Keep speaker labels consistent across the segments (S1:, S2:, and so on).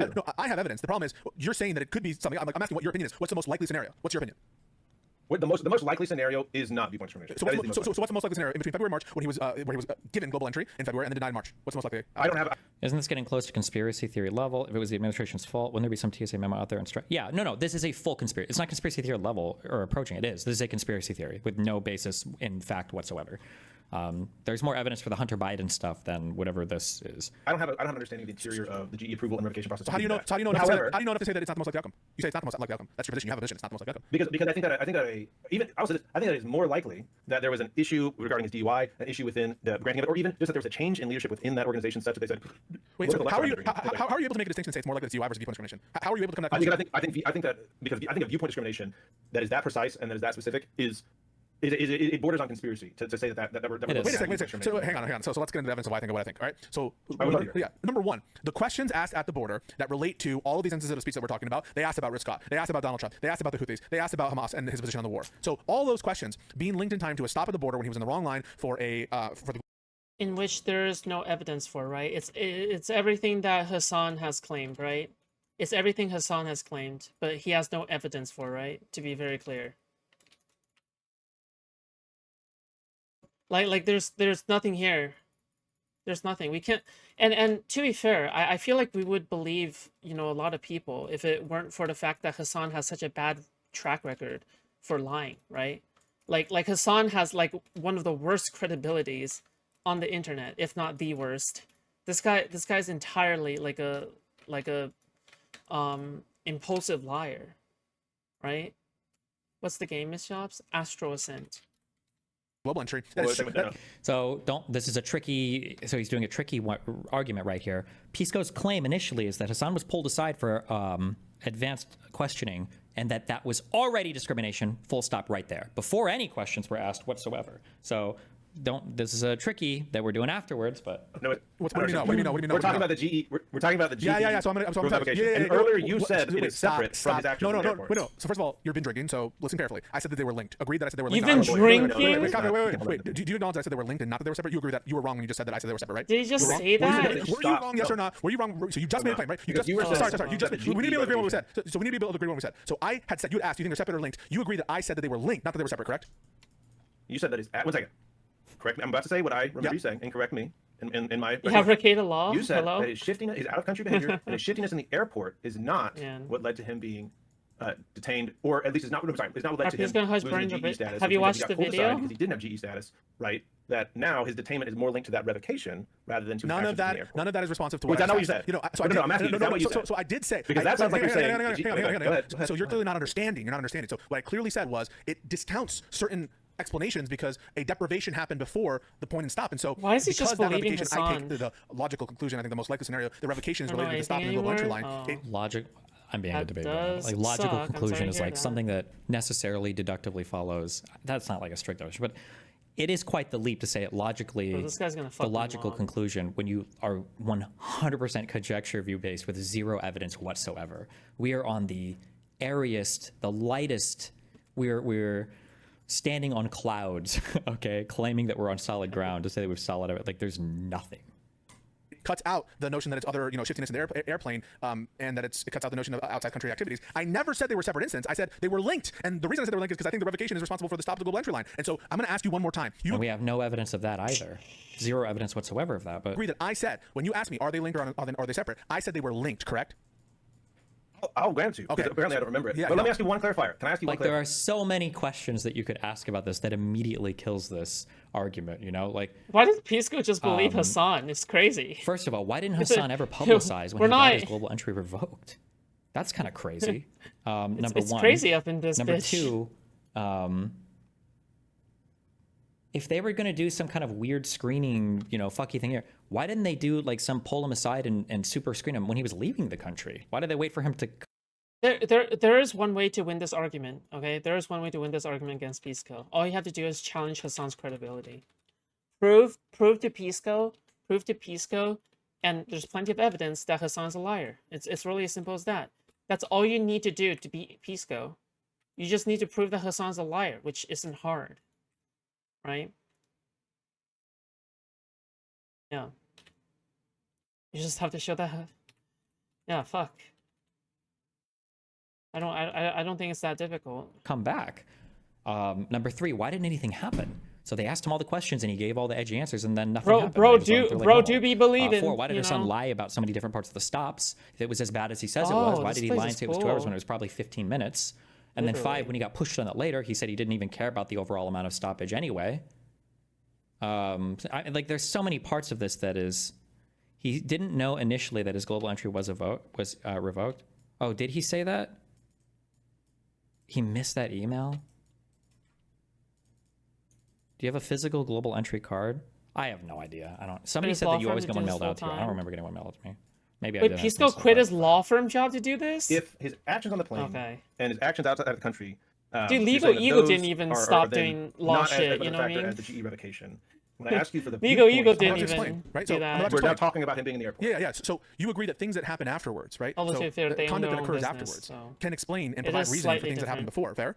S1: No, I have evidence. The problem is you're saying that it could be something. I'm asking what your opinion is. What's the most likely scenario? What's your opinion?
S2: The most likely scenario is not viewpoint discrimination.
S1: So what's the most likely scenario in between February and March when he was given global entry in February and then denied in March? What's the most likely?
S2: I don't have.
S3: Isn't this getting close to conspiracy theory level? If it was the administration's fault, wouldn't there be some TSA memo out there and Yeah, no. This is a full conspiracy. It's not conspiracy theory level or approaching it is. This is a conspiracy theory with no basis in fact whatsoever. There's more evidence for the Hunter Biden stuff than whatever this is.
S2: I don't have an understanding of the interior of the GE approval and revocation process.
S1: So how do you know? How do you know? However, how do you know enough to say that it's not the most likely outcome? You say it's not the most likely outcome. That's your position. You have a position. It's not the most likely outcome.
S2: Because I think that I think that it's more likely that there was an issue regarding his DUI, an issue within the granting of it, or even just that there was a change in leadership within that organization such that they said.
S1: Wait, so how are you able to make a distinction and say it's more likely it's DUI versus viewpoint discrimination? How are you able to come to that?
S2: I think that because I think a viewpoint discrimination that is that precise and that is that specific it borders on conspiracy to say that
S1: wait a second. So hang on. So let's get into the evidence of why I think of what I think. All right. So number one, the questions asked at the border that relate to all of these instances of speech that we're talking about. They asked about Rick Scott. They asked about Donald Trump. They asked about the Houthis. They asked about Hamas and his position on the war. So all those questions being linked in time to a stop at the border when he was in the wrong line for the
S4: in which there is no evidence for, right? It's everything that Hasan has claimed, right? It's everything Hasan has claimed, but he has no evidence for, right? To be very clear. Like there's nothing here. There's nothing. We can't and to be fair, I feel like we would believe, a lot of people if it weren't for the fact that Hasan has such a bad track record for lying, right? Like Hasan has like one of the worst credibilities on the internet, if not the worst. This guy's entirely like a impulsive liar, right? What's the game, Miss Shops? Astro Ascent.
S1: Global entry.
S3: So this is a tricky. So he's doing a tricky argument right here. Pisco's claim initially is that Hasan was pulled aside for advanced questioning, and that was already discrimination. Full stop right there, before any questions were asked whatsoever. So this is a tricky that we're doing afterwards, but
S2: no.
S1: What do you know? What do you know?
S2: We're talking about the GE. We're talking about the GE.
S1: Yeah. So I'm
S2: and earlier you said it is separate from his actions.
S1: No. So first of all, you've been drinking. So listen carefully. I said that they were linked. Agreed that I said they were linked.
S4: You've been drinking.
S1: Wait. Do you acknowledge I said they were linked and not that they were separate? You agree that you were wrong when you just said that I said they were separate, right?
S4: Did you just say that?
S1: Were you wrong? Yes or not? Were you wrong? So you just made a claim, right? You just sorry. You just we need to be able to agree on what we said. So we need to be able to agree on what we said. So I had said you had asked. You think they're separate or linked? You agree that I said that they were linked, not that they were separate, correct?
S2: You said that is. 1 second. Correct me. I'm about to say what I remember you saying, and correct me. In my
S4: you have Ricada law.
S2: You said that his out-of-country behavior and his shiftiness in the airport is not what led to him being detained, or at least is not what led to him losing GE status.
S4: Have you watched the video?
S2: Because he didn't have GE status, right? That now his detainment is more linked to that revocation rather than to
S1: none of that is responsive to what I
S2: know what you said.
S1: So I'm asking. So I did say
S2: because that sounds like you're saying.
S1: Hang on. So you're clearly not understanding. You're not understanding. So what I clearly said was it discounts certain explanations because a deprivation happened before the point and stop, and so
S4: why is he just believing Hasan?
S1: I take the logical conclusion. I think the most likely scenario, the revocation is related to the stop in the global entry line.
S3: Logic. I'm being a debate. Like logical conclusion is like something that necessarily deductively follows. That's not like a strict notion, but it is quite the leap to say it logically.
S4: This guy's gonna
S3: the logical conclusion when you are 100% conjecture view based with zero evidence whatsoever. We are on the airiest, the lightest. We're standing on clouds, okay, claiming that we're on solid ground to say that we're solid. Like there's nothing.
S1: Cuts out the notion that it's other, shiftiness in the airplane, and that it cuts out the notion of outside country activities. I never said they were separate incidents. I said they were linked, and the reason I said they were linked is because I think the revocation is responsible for the stop of the global entry line. And so I'm going to ask you one more time.
S3: And we have no evidence of that either. Zero evidence whatsoever of that. But
S1: agree that I said when you asked me, are they linked or are they separate? I said they were linked. Correct?
S2: I'll grant you. Okay. Apparently, I don't remember it.
S1: Yeah,
S2: but let me ask you one clarifier. Can I ask you one clarifier?
S3: There are so many questions that you could ask about this that immediately kills this argument. Like,
S4: why did Pisco just believe Hasan? It's crazy.
S3: First of all, why didn't Hasan ever publicize when he got his global entry revoked? That's kind of crazy.
S4: It's crazy up in this.
S3: Number two, if they were going to do some kind of weird screening, fucky thing here, why didn't they do like pull him aside and super screen him when he was leaving the country? Why did they wait for him to?
S4: There is one way to win this argument. Okay, there is one way to win this argument against Pisco. All you have to do is challenge Hasan's credibility. Prove to Pisco, and there's plenty of evidence that Hasan's a liar. It's really as simple as that. That's all you need to do to beat Pisco. You just need to prove that Hasan's a liar, which isn't hard. Right? Yeah. You just have to show that. Yeah, fuck. I don't think it's that difficult.
S3: Come back. Number 3, why didn't anything happen? So they asked him all the questions and he gave all the edgy answers and then nothing happened.
S4: Bro, do be believing.
S3: 4, why did her son
S4: know?
S3: lie about so many different parts of the stops? If it was as bad as he says it was, why did he lie and say it was 2 hours when it was probably 15 minutes? And then 5, when he got pushed on it later, he said he didn't even care about the overall amount of stoppage anyway. Like there's so many parts of this that is, he didn't know initially that his global entry was revoked. Oh, did he say that? He missed that email? Do you have a physical global entry card? I have no idea. I don't. Somebody said that you always get one mailed out to you. I don't remember getting one mailed out to me. Maybe I did.
S4: Wait, Pisco quit his law firm job to do this?
S2: If his actions on the plane and his actions outside of the country,
S4: dude, Legal Eagle didn't even stop doing law shit. You know what I mean?
S2: As the GE revocation. When I ask you for the
S4: Legal Eagle didn't even
S1: right?
S4: do
S1: so
S4: that.
S2: We're not talking about him being in the airport.
S1: Yeah. So you agree that things that happen afterwards, right?
S4: So
S1: the conduct that occurs afterwards can explain and provide reason for things that happened before. Fair?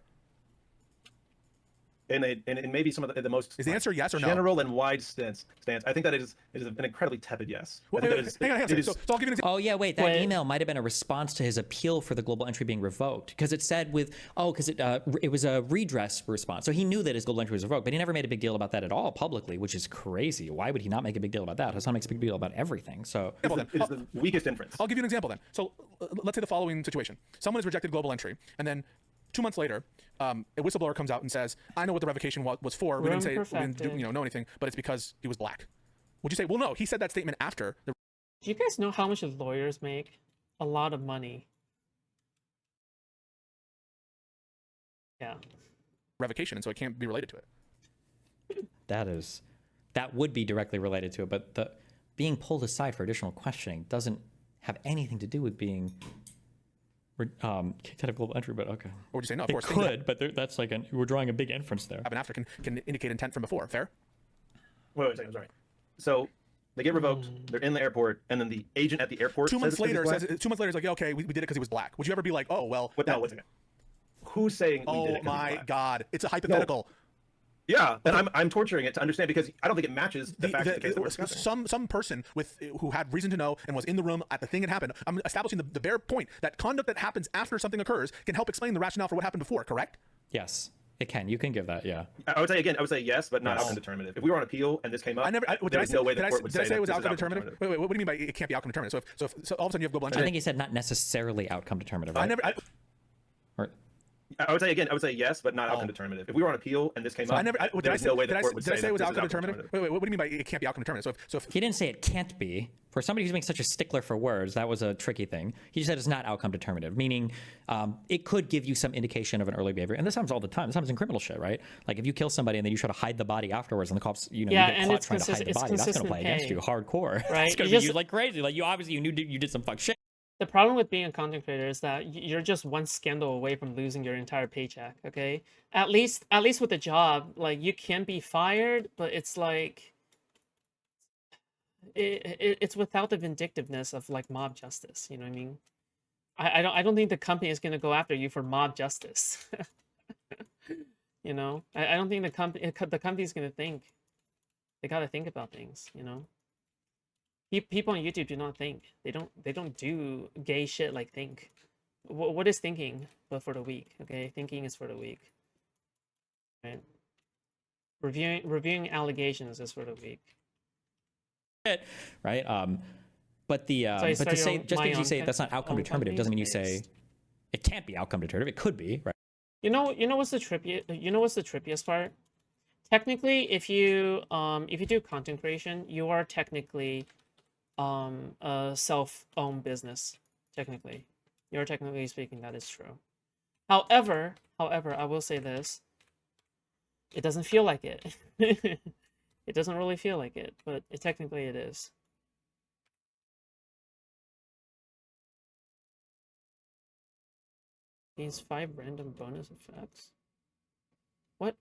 S2: And maybe some of the most
S1: is the answer yes or no?
S2: General and wide stance. I think that it is an incredibly tepid yes.
S1: Hang on. So I'll give you an example.
S3: Oh yeah, wait. That email might have been a response to his appeal for the global entry being revoked because it said because it was a redress response. So he knew that his global entry was revoked, but he never made a big deal about that at all publicly, which is crazy. Why would he not make a big deal about that? Hasan makes a big deal about everything. So
S2: it's the weakest inference.
S1: I'll give you an example then. So let's say the following situation: someone has rejected global entry, and then 2 months later, a whistleblower comes out and says, "I know what the revocation was for. We didn't know anything, but it's because he was black." Would you say, "Well, no, he said that statement after"?
S4: Do you guys know how much lawyers make? A lot of money. Yeah.
S1: Revocation, and so it can't be related to it.
S3: That would be directly related to it, but the being pulled aside for additional questioning doesn't have anything to do with being kicked out of global entry, but okay.
S1: Or would you say no? Of course,
S3: it could, but that's like we're drawing a big inference there.
S1: Happen after can indicate intent from before. Fair?
S2: Wait a second. I'm sorry. So they get revoked. They're in the airport, and then the agent at the airport
S1: 2 months later says 2 months later is like, yeah, okay, we did it because he was black. Would you ever be like, oh well?
S2: What the hell was it? Who's saying?
S1: Oh
S2: we did it
S1: my God! It's a hypothetical.
S2: No. Yeah, and I'm torturing it to understand because I don't think it matches the facts of the case that we're discussing.
S1: Some person who had reason to know and was in the room at the thing that happened. I'm establishing the bare point that conduct that happens after something occurs can help explain the rationale for what happened before. Correct?
S3: Yes, it can. You can give that. Yeah.
S2: I would say yes, but not outcome determinative. If we were on appeal and this came up, there's no way the court would say
S1: it was outcome determinative. Wait, what do you mean by it can't be outcome determinative? So all of a sudden you have global entry.
S3: I think he said not necessarily outcome determinative. Right?
S2: I would say yes, but not outcome determinative. If we were on appeal and this came up, there's no way the court would say
S1: it was outcome determinative. Wait, what do you mean by it can't be outcome determinative? So if
S3: he didn't say it can't be. For somebody who's being such a stickler for words, that was a tricky thing. He just said it's not outcome determinative, meaning it could give you some indication of an early behavior. And this happens all the time. This happens in criminal shit, right? Like if you kill somebody and then you try to hide the body afterwards, and the cops, you get caught trying to hide the body, that's going to play against you hardcore.
S4: Right?
S3: It's going to be used like crazy. Like you obviously knew you did some fuck shit.
S4: The problem with being a content creator is that you're just one scandal away from losing your entire paycheck, okay? At least with a job, like you can be fired, but it's like it's without the vindictiveness of like mob justice, you know what I mean? I don't think the company is going to go after you for mob justice. You know? I don't think the company's going to think. They got to think about things, you know? People on YouTube do not think. They don't do gay shit like think. What is thinking but for the weak? Okay, thinking is for the weak. Right. Reviewing allegations is for the weak.
S3: Right. But to say just because you say that's not outcome determinative doesn't mean you say it can't be outcome determinative. It could be, right? You know what's the trippiest part? Technically, if you do content creation, you are technically a self-owned business. Technically speaking, that is true. However, I will say this: it doesn't feel like it. It doesn't really feel like it, but technically it is. These 5 random bonus effects. What?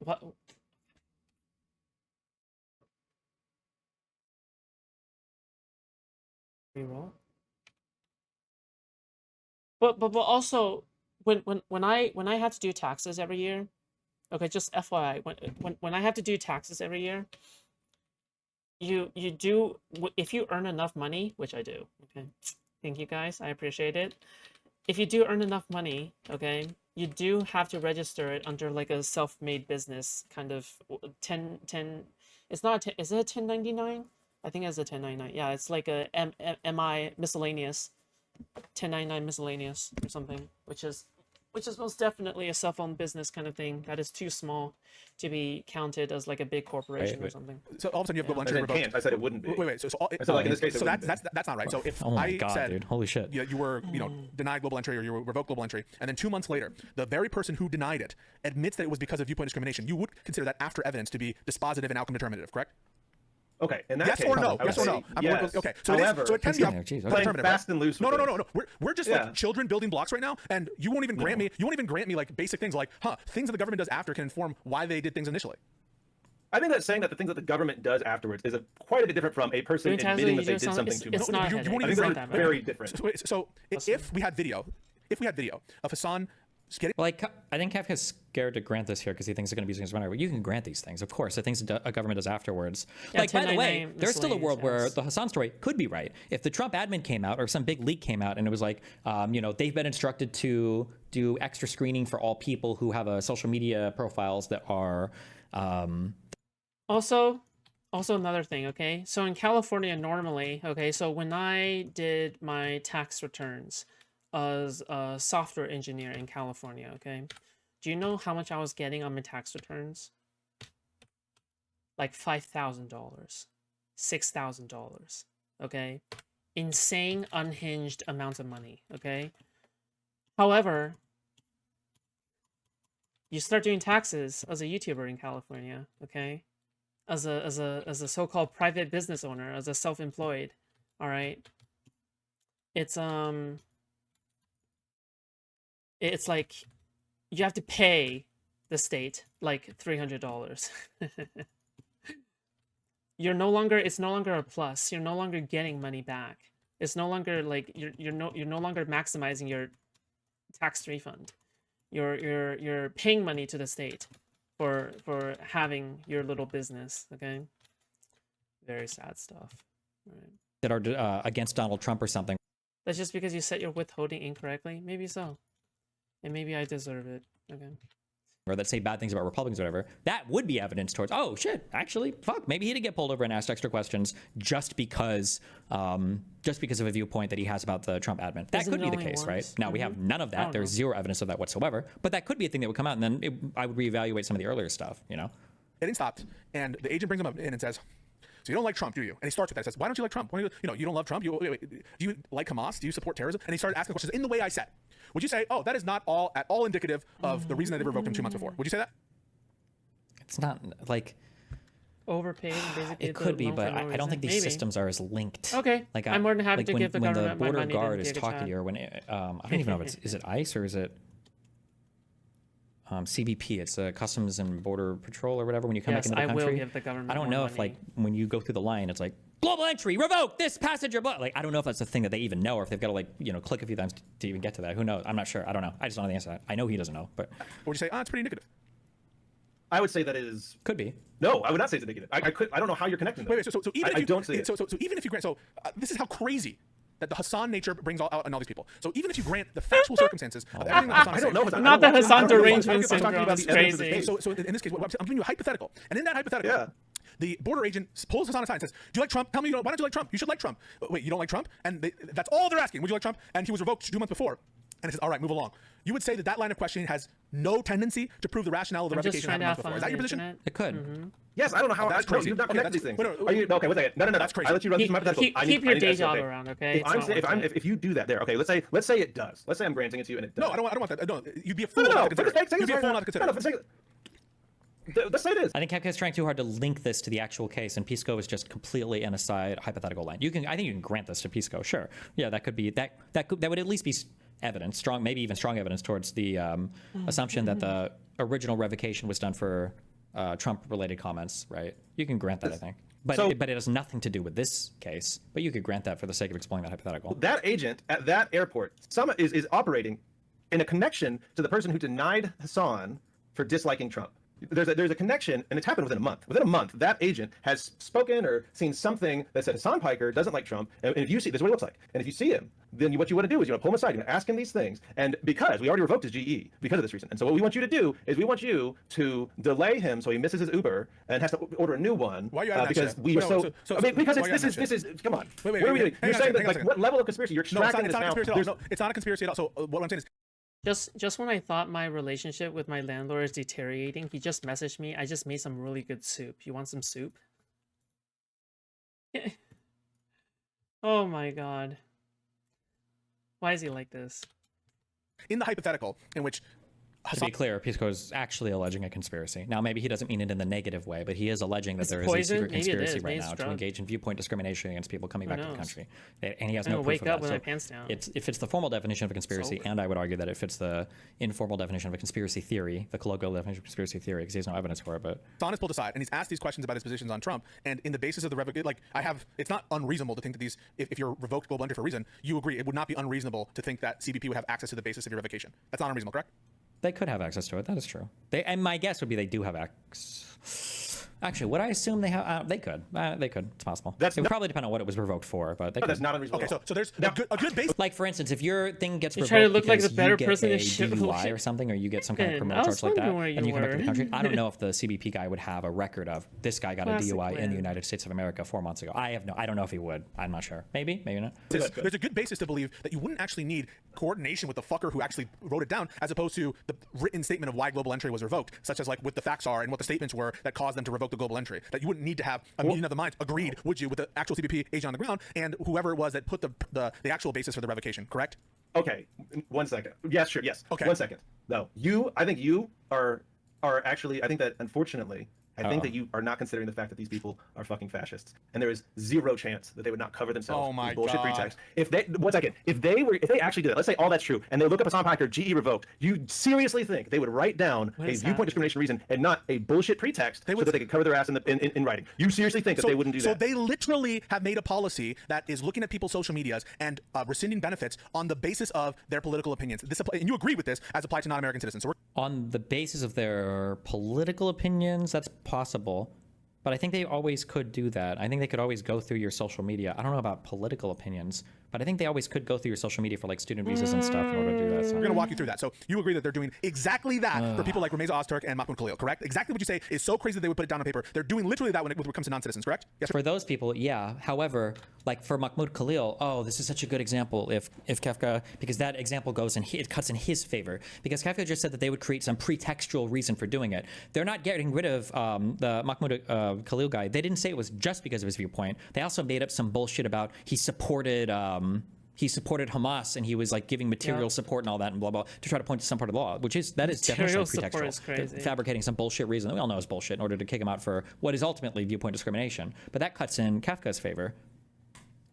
S3: Reroll. But also when I had to do taxes every year, okay, just FYI, when I have to do taxes every year, you do, if you earn enough money, which I do, okay,
S4: Thank you guys. I appreciate it. If you do earn enough money, okay, you do have to register it under like a self-made business kind of 10. It's not is it a 1099? I think it's a 1099. Yeah, it's like a MI miscellaneous, 1099 miscellaneous or something, which is most definitely a self-owned business kind of thing that is too small to be counted as like a big corporation or something.
S1: So all of a sudden you have global entry revoked.
S2: I said it wouldn't be.
S1: Wait. So
S2: like in this case,
S1: so that's not right. So if
S3: oh my
S1: I
S3: God,
S1: said,
S3: dude, holy shit,
S1: you were denied global entry or you were revoked global entry, and then 2 months later, the very person who denied it admits that it was because of viewpoint discrimination, you would consider that after evidence to be dispositive and outcome determinative, correct?
S2: Okay, in that
S1: yes
S2: case,
S1: or no?
S2: Yes
S1: or no?
S2: Yes.
S1: Okay, so
S2: however,
S1: it can be
S2: playing fast and loose.
S1: No. We're just like children building blocks right now, and you won't even grant me. You won't even grant me like basic things like, things that the government does after can inform why they did things initially.
S2: I think that saying that the things that the government does afterwards is quite a bit different from a person admitting that they did something too much.
S4: It's not.
S2: I think they're very different.
S1: So if we had video of Hasan getting...
S3: Like, I think Kafka's scared to grant this here because he thinks it's going to be using his money. You can grant these things, of course. The things a government does afterwards.
S4: Yeah,
S3: like, by the way, there's still a world where the Hasan story could be right. If the Trump admin came out or some big leak came out and it was like, they've been instructed to do extra screening for all people who have social media profiles that are...
S4: Also another thing, okay? So in California normally, okay, so when I did my tax returns as a software engineer in California, okay? Do you know how much I was getting on my tax returns? Like $5,000, $6,000, okay? Insane, unhinged amounts of money, okay? However, you start doing taxes as a YouTuber in California, okay? As a so-called private business owner, as a self-employed, all right? It's like you have to pay the state like $300. It's no longer a plus. You're no longer getting money back. It's no longer like you're no longer maximizing your tax refund. You're paying money to the state for having your little business. Okay, very sad stuff. Right.
S3: That are against Donald Trump or something.
S4: That's just because you set your withholding incorrectly. Maybe so. And maybe I deserve it. Okay.
S3: Or that say bad things about Republicans or whatever, that would be evidence towards, oh shit, actually, fuck, maybe he did get pulled over and asked extra questions just because of a viewpoint that he has about the Trump admin. That could be the case, right? Now we have none of that. There's zero evidence of that whatsoever. But that could be a thing that would come out, and then I would reevaluate some of the earlier stuff,
S1: Getting stopped, and the agent brings him up in and says, so you don't like Trump, do you? And he starts with that. He says, why don't you like Trump? You don't love Trump? Do you like Hamas? Do you support terrorism? And he started asking questions in the way I said. Would you say, oh, that is not at all indicative of the reason that they revoked him 2 months before? Would you say that?
S3: It's not like...
S4: Overpaid, basically.
S3: It could be, but I don't think these systems are as linked.
S4: Okay, like I'm more than happy to give the government my money.
S3: When the border guard is talking to you, or when I don't even know if is it ICE or is it CBP? It's Customs and Border Patrol or whatever. When you come back into the country,
S4: I will give the government.
S3: I don't know if like when you go through the line, it's like global entry, revoke this passenger. Like I don't know if that's the thing that they even know, or if they've got to click a few times to even get to that. Who knows? I'm not sure. I don't know. I just don't know the answer to that. I know he doesn't know, but
S1: what would you say? It's pretty indicative.
S2: I would say that it is.
S3: Could be.
S2: No, I would not say it's indicative. I don't know how you're connecting them.
S1: Wait. So even if you don't see it. So even if you grant, this is how crazy that the Hasan nature brings out on all these people. So even if you grant the factual circumstances of everything that Hasan
S2: I don't know.
S4: Not the Hasan derangement syndrome.
S1: It's crazy. So in this case, I'm giving you a hypothetical, and in that hypothetical, the border agent pulls Hasan aside and says, "Do you like Trump? Tell me, why don't you like Trump? You should like Trump. Wait, you don't like Trump?" And that's all they're asking. Would you like Trump? And he was revoked 2 months before. And it says, all right, move along. You would say that line of questioning has no tendency to prove the rationale of the revocation happened months before. Is that your position?
S3: It could.
S2: Yes, I don't know how.
S1: That's crazy.
S2: You've not connected these things.
S1: Okay,
S2: wait a second. No.
S1: That's crazy.
S2: I let you run through my hypothetical.
S4: Keep your day job around, okay?
S2: If you do that there, okay, let's say it does. Let's say I'm granting it to you and it does.
S1: No, I don't want that. No, you'd be a fool not to consider it. You'd be a fool not to consider it.
S2: Let's say it is.
S3: I think Kafka's trying too hard to link this to the actual case, and Pisco is just completely an aside hypothetical line. I think you can grant this to Pisco, sure. Yeah, that could be that would at least be evidence, strong, maybe even strong evidence towards the assumption that the original revocation was done for Trump-related comments, right? You can grant that, I think. But it has nothing to do with this case. But you could grant that for the sake of explaining that hypothetical.
S2: That agent at that airport is operating in a connection to the person who denied Hasan for disliking Trump. there's a connection, and it's happened within a month. Within a month, that agent has spoken or seen something that said Hasan Piker doesn't like Trump, and if you see, this is what he looks like, and if you see him, then what you want to do is you want to pull him aside, you want to ask him these things, and because we already revoked his GE because of this reason, and so what we want you to do is we want you to delay him so he misses his Uber and has to order a new one.
S1: Why are you
S2: because we are I mean, because this is come on. Wait, what are we doing? You're saying that, like, what level of conspiracy you're extracting this now?
S1: No, it's not a conspiracy at all. So what I'm saying is,
S4: just when I thought my relationship with my landlord is deteriorating, he just messaged me, I just made some really good soup. You want some soup? Oh my god. Why is he like this?
S1: in the hypothetical in which
S3: to be clear, Pisco is actually alleging a conspiracy. Now, maybe he doesn't mean it in the negative way, but he is alleging that there is a secret conspiracy right now to engage in viewpoint discrimination against people coming back to the country. And he has no proof of that. So it fits the formal definition of a conspiracy, and I would argue that it fits the informal definition of a conspiracy theory, the colloquial definition of conspiracy theory, because he has no evidence for it. But
S1: Hasan is pulled aside, and he's asked these questions about his positions on Trump, and in the basis of the revocation, like it's not unreasonable to think that these, if you're revoked global entry for a reason, you agree it would not be unreasonable to think that CBP would have access to the basis of your revocation. That's not unreasonable, correct?
S3: They could have access to it. That is true. And my guess would be they do have access. Actually, would I assume they have? They could. They could. It's possible. It would probably depend on what it was revoked for, but they could.
S2: That's not unreasonable.
S1: Okay, so there's a good base.
S3: Like, for instance, if your thing gets revoked
S4: try to look like
S3: because
S4: the better
S3: you get
S4: person
S3: a
S4: to shit
S3: DUI or something, or you get some kind of criminal charge like that, and you come back to the country, I don't know if the CBP guy would have a record of this guy got a DUI in the United States of America 4 months ago. I don't know if he would. I'm not sure. Maybe not.
S1: There's a good basis to believe that you wouldn't actually need coordination with the fucker who actually wrote it down, as opposed to the written statement of why global entry was revoked, such as like what the facts are and what the statements were that caused them to revoke the global entry. That you wouldn't need to have a meeting of the minds agreed, would you, with the actual CBP agent on the ground and whoever it was that put the actual basis for the revocation, correct?
S2: Okay, 1 second. Yes, sure, yes.
S1: Okay.
S2: 1 second. No, I think you are actually, I think that unfortunately, I think that you are not considering the fact that these people are fucking fascists, and there is zero chance that they would not cover themselves with bullshit pretext. If they, 1 second, if they actually did that, let's say all that's true, and they look up Hasan Piker, GE revoked, you seriously think they would write down a viewpoint discrimination reason and not a bullshit pretext so that they could cover their ass in writing? You seriously think that they wouldn't do that?
S1: So they literally have made a policy that is looking at people's social medias and rescinding benefits on the basis of their political opinions. And you agree with this as applied to non-American citizens. So
S3: on the basis of their political opinions, that's possible. But I think they always could do that. I think they could always go through your social media. I don't know about political opinions, but I think they always could go through your social media for like student visas and stuff in order to do that. So.
S1: We're going to walk you through that. So you agree that they're doing exactly that for people like Rameza Ozturk and Mahmoud Khalil, correct? Exactly what you say is so crazy that they would put it down on paper. They're doing literally that when it comes to non-citizens, correct? Yes.
S3: For those people, yeah. However, like for Mahmoud Khalil, this is such a good example. If Kafka, because that example goes in, it cuts in his favor. Because Kafka just said that they would create some pretextual reason for doing it. They're not getting rid of the Mahmoud Khalil guy. They didn't say it was just because of his viewpoint. They also made up some bullshit about he supported Hamas and he was like giving material support and all that and blah blah to try to point to some part of the law, which is definitely pretextual. Fabricating some bullshit reason that we all know is bullshit in order to kick him out for what is ultimately viewpoint discrimination. But that cuts in Kafka's favor.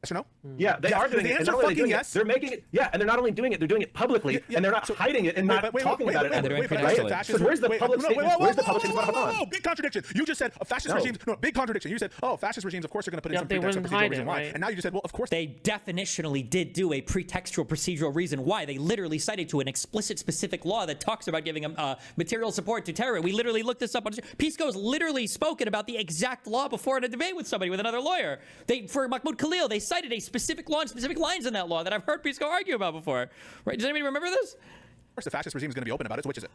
S1: Yes or no?
S2: Yeah, they are doing it.
S1: Yes.
S2: They're making it. Yeah, and they're not only doing it, they're doing it publicly, and they're not hiding it and not talking about it.
S3: And they're doing pretextually.
S2: So where's the public statement? Where's the public statement about Hasan?
S1: Big contradiction. You just said fascist regimes. No, big contradiction. You said, fascist regimes, of course, are going to put in some pretextual procedural reason why. And now you just said, well, of course.
S3: They definitionally did do a pretextual procedural reason why. They literally cited to an explicit specific law that talks about giving material support to terror. We literally looked this up. Pisco's literally spoken about the exact law before in a debate with somebody, with another lawyer. For Mahmoud Khalil, they cited a specific law and specific lines in that law that I've heard Pisco argue about before. Right? Does anybody remember this?
S1: Of course, the fascist regime is going to be open about it. So which is it?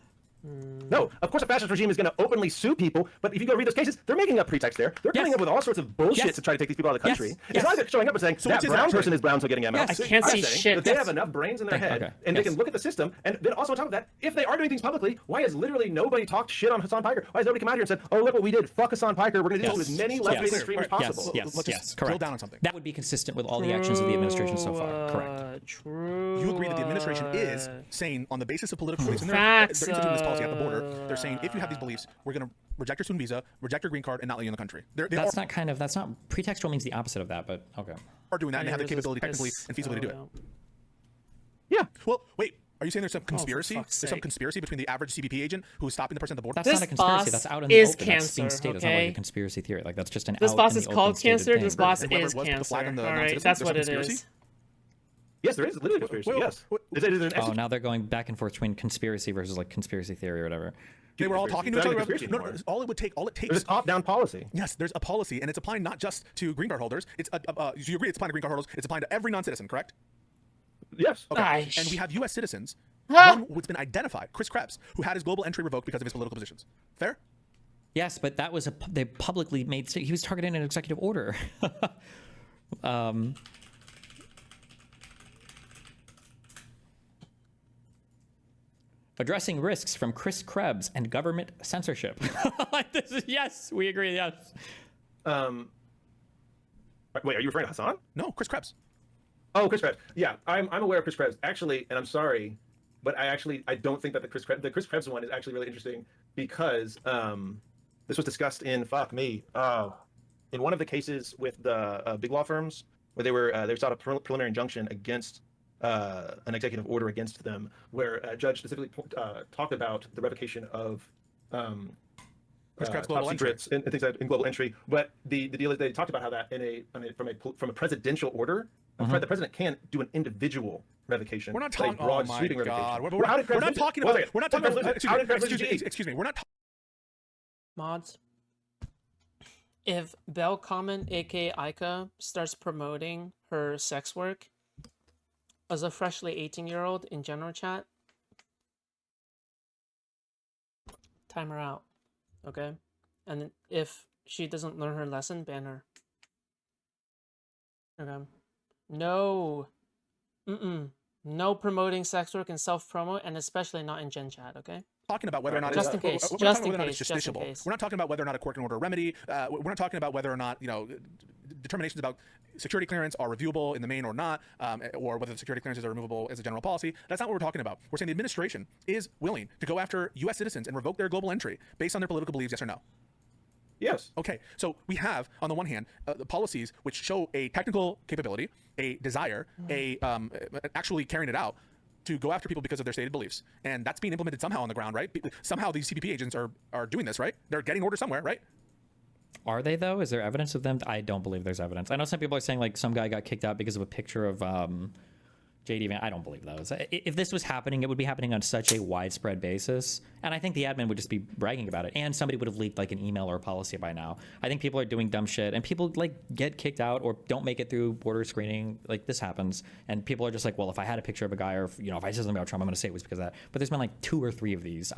S2: No, of course a fascist regime is going to openly sue people, but if you go read those cases, they're making up pretext there. They're coming up with all sorts of bullshit to try to take these people out of the country. It's not showing up and saying, that brown person is brown, so getting MS.
S4: I can't see shit.
S2: That they have enough brains in their head, and they can look at the system, and then also on top of that, if they are doing things publicly, why has literally nobody talked shit on Hasan Piker? Why has nobody come out here and said, oh, look what we did, fuck Hasan Piker, we're going to do as many left-wing extremes as possible?
S1: Let's just drill down on something.
S3: That would be consistent with all the actions of the administration so far. Correct.
S4: True.
S1: You agree that the administration is saying, on the basis of political reasons, they're instituting this policy at the border. They're saying, if you have these beliefs, we're going to reject your student visa, reject your green card, and not let you in the country.
S3: That's not pretextual means the opposite of that, but okay.
S1: Are doing that and have the capability technically and feasibly to do it.
S2: Yeah.
S1: Well, wait. Are you saying there's some conspiracy? There's some conspiracy between the average CBP agent who's stopping the person at the border?
S3: That's not a conspiracy. That's out in the open. That's being stated. It's not like a conspiracy theory. Like that's just an.
S4: This boss is called cancer. This boss is cancer. All right, that's what it is.
S2: Yes, there is literally conspiracy. Yes. Is it an
S3: now they're going back and forth between conspiracy versus like conspiracy theory or whatever.
S1: They were all talking to each other. No, all it takes.
S2: There's a top-down policy.
S1: Yes, there's a policy, and it's applying not just to green card holders. It's you agree it's applying to green card holders. It's applying to every non-citizen, correct?
S2: Yes.
S1: Okay. And we have U.S. citizens. One who's been identified, Chris Krebs, who had his global entry revoked because of his political positions. Fair?
S3: Yes, but that was they publicly made. He was targeting an executive order. Addressing risks from Chris Krebs and government censorship. This is, yes, we agree. Yes.
S2: Wait, are you referring to Hasan?
S1: No, Chris Krebs.
S2: Oh, Chris Krebs. Yeah, I'm aware of Chris Krebs actually, and I'm sorry, but I don't think that the Chris Krebs one is actually really interesting because this was discussed in in one of the cases with the big law firms where they sought a preliminary injunction against an executive order against them, where a judge specifically talked about the revocation of
S1: Chris Krebs
S2: top secrets and things like in global entry. But the deal is they talked about how that from a presidential order, the president can't do an individual revocation.
S1: We're not talking
S2: broad sweeping
S1: God.
S2: revocation.
S1: We're not talking about. Excuse me. We're not.
S4: Mods. If Belle Common, aka Aika, starts promoting her sex work as a freshly 18-year-old in general chat, time her out, okay? And if she doesn't learn her lesson, ban her. Okay. No. No promoting sex work and self-promo, and especially not in gen chat, okay?
S1: Talking about whether or not
S4: just in case.
S1: We're not talking about whether or not a court can order a remedy. We're not talking about whether or not determinations about security clearance are reviewable in the main or not, or whether the security clearances are removable as a general policy. That's not what we're talking about. We're saying the administration is willing to go after U.S. citizens and revoke their global entry based on their political beliefs. Yes or no?
S2: Yes.
S1: Okay. So we have, on the one hand, the policies which show a technical capability, a desire, actually carrying it out to go after people because of their stated beliefs, and that's being implemented somehow on the ground, right? Somehow these CBP agents are doing this, right? They're getting orders somewhere, right?
S3: Are they though? Is there evidence of them? I don't believe there's evidence. I know some people are saying like some guy got kicked out because of a picture of JD Van. I don't believe those. If this was happening, it would be happening on such a widespread basis, and I think the admin would just be bragging about it, and somebody would have leaked like an email or a policy by now. I think people are doing dumb shit, and people like get kicked out or don't make it through border screening. Like this happens, and people are just like, well, if I had a picture of a guy, or if I said something about Trump, I'm going to say it was because of that. But there's been like 2 or 3 of these.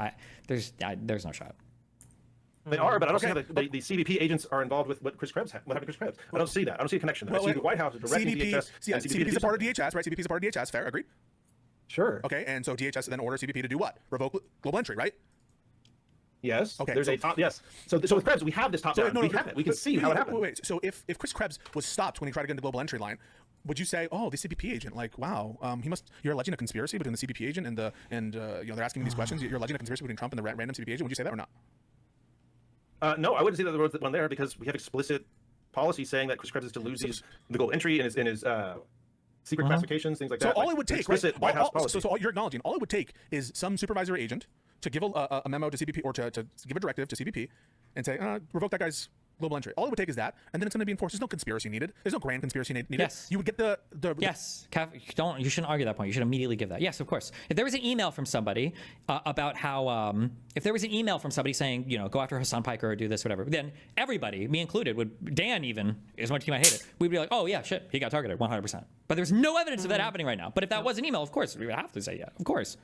S3: There's no shot.
S2: They are, but I don't see how the CBP agents are involved with what happened to Chris Krebs. I don't see that. I don't see a connection there. I see the White House directing DHS.
S1: CBP is a part of DHS, right? CBP is a part of DHS. Fair, agreed?
S2: Sure.
S1: Okay, and so DHS then orders CBP to do what? Revoke global entry, right?
S2: Yes. Okay. There's a top. Yes. So with Krebs, we have this top down. We have it. We can see how it happened.
S1: Wait. So if Chris Krebs was stopped when he tried to get into global entry line, would you say, oh, the CBP agent, like, wow, you're alleging a conspiracy between the CBP agent and they're asking me these questions. You're alleging a conspiracy between Trump and the random CBP agent. Would you say that or not?
S2: No, I wouldn't say that there was one there because we have explicit policy saying that Chris Krebs is to lose the global entry in his secret classifications, things like that.
S1: So all it would take,
S2: explicit
S1: right?
S2: White House policy.
S1: So you're acknowledging all it would take is some supervisory agent to give a memo to CBP or to give a directive to CBP and say, revoke that guy's global entry. All it would take is that, and then it's going to be enforced. There's no conspiracy needed. There's no grand conspiracy needed.
S3: Yes.
S1: You would get
S3: Yes. You shouldn't argue that point. You should immediately give that. Yes, of course. If there was an email from somebody about how, if there was an email from somebody saying, go after Hassan Piker or do this, whatever, then everybody, me included, Dan even, as much as you might hate it, we'd be like, oh yeah, shit, he got targeted 100%. But there's no evidence of that happening right now. But if that was an email, of course, we would have to say yeah, of course.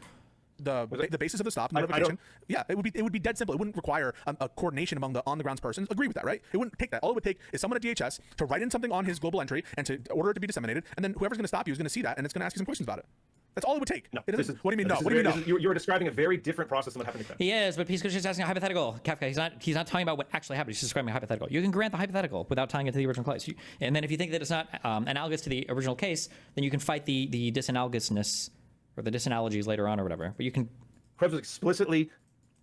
S1: The basis of the stop, notification, it would be dead simple. It wouldn't require a coordination among the on the grounds persons. Agree with that, right? It wouldn't take that. All it would take is someone at DHS to write in something on his global entry and to order it to be disseminated, and then whoever's going to stop you is going to see that and it's going to ask you some questions about it. That's all it would take.
S2: No,
S1: what do you mean no? What do you mean no?
S2: You're describing a very different process than what happened to Krebs.
S3: He is, but Pisco's just asking a hypothetical. Kafka, he's not talking about what actually happened. He's just describing a hypothetical. You can grant the hypothetical without tying it to the original case. And then if you think that it's not analogous to the original case, then you can fight the disanalogousness or the disanalogies later on or whatever. But you can.
S2: Krebs was explicitly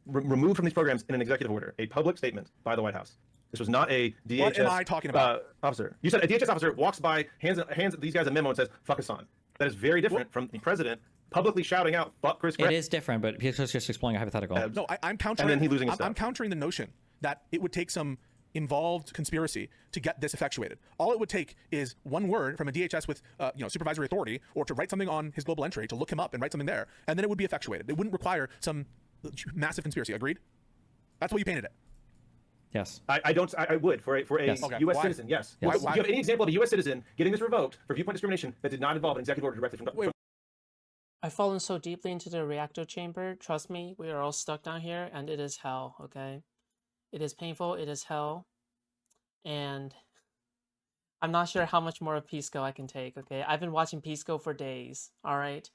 S2: removed from these programs in an executive order, a public statement by the White House. This was not a DHS
S1: what am I talking about?
S2: Officer. You said a DHS officer walks by, hands these guys a memo and says, fuck Hasan. That is very different from the president publicly shouting out, fuck Chris Krebs.
S3: It is different, but Pisco's just exploring a hypothetical.
S1: No, I'm countering.
S2: And then he losing his
S1: I'm countering the notion that it would take some involved conspiracy to get this effectuated. All it would take is one word from a DHS with supervisory authority, or to write something on his global entry, to look him up and write something there, and then it would be effectuated. It wouldn't require some massive conspiracy. Agreed? That's what you painted it.
S3: Yes.
S2: I would for a
S3: Yes.
S2: U.S.
S1: Why?
S2: citizen. Yes.
S1: Why-
S2: Do
S1: why-
S2: you have any example of a U.S. citizen getting this revoked for viewpoint discrimination that did not involve an executive order directly from?
S4: I've fallen so deeply into the reactor chamber. Trust me, we are all stuck down here, and it is hell. Okay, it is painful. It is hell, and I'm not sure how much more of Pisco I can take. Okay, I've been watching Pisco for days. All right,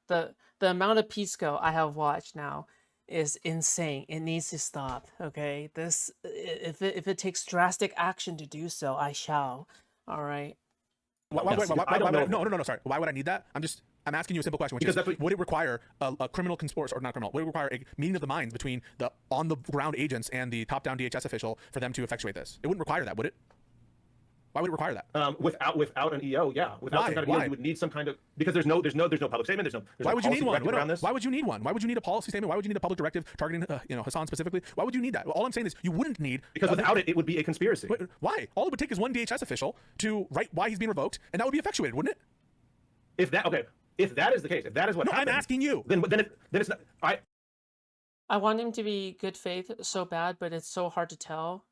S4: the amount of Pisco I have watched now is insane. It needs to stop. Okay, this if it takes drastic action to do so, I shall. All right.
S1: Why, no, sorry. Why would I need that? I'm asking you a simple question, which is, would it require a criminal conspiracy, or not criminal, would it require a meeting of the minds between the on-the-ground agents and the top-down DHS official for them to effectuate this? It wouldn't require that, would it? Why would it require that?
S2: Without an EO, yeah. Without some kind of EO, you would need some kind of, because there's no public statement. There's
S1: why would you need one?
S2: around this.
S1: Why would you need one? Why would you need a policy statement? Why would you need a public directive targeting Hasan specifically? Why would you need that? All I'm saying is you wouldn't need,
S2: because without it would be a conspiracy.
S1: Why? All it would take is one DHS official to write why he's being revoked, and that would be effectuated, wouldn't it?
S2: If that is the case, if that is what happened,
S1: I'm asking you.
S2: Then it's not.
S4: I want him to be good faith so bad, but it's so hard to tell.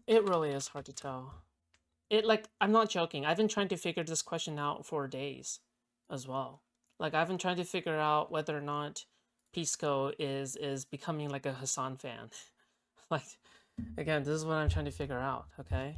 S4: It really is hard to tell. I'm not joking. I've been trying to figure this question out for days as well. Like, I've been trying to figure out whether or not Pisco is becoming like a Hasan fan. Like, again, this is what I'm trying to figure out, okay?